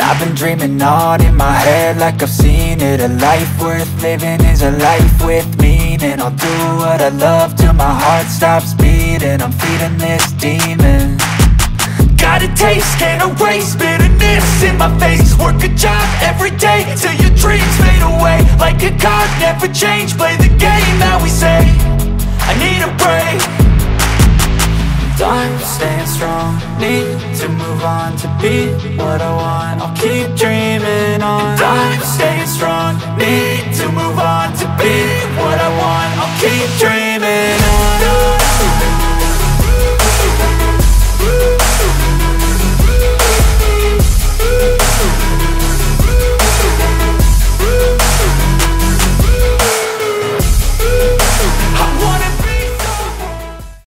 I've been dreaming on in my head like I've seen it. A life worth living is a life with meaning. I'll do what I love till my heart stops beating. I'm feeding this demon. Got a taste, can't erase bitterness in my face. Work a job every day till your dreams fade away. Like a card, never change, play the game that we say. I need a break. I'm staying strong, need to move on to be what I want. I'll keep dreaming on. I'm staying strong, need to move on to be what I want. I'll keep dreaming on.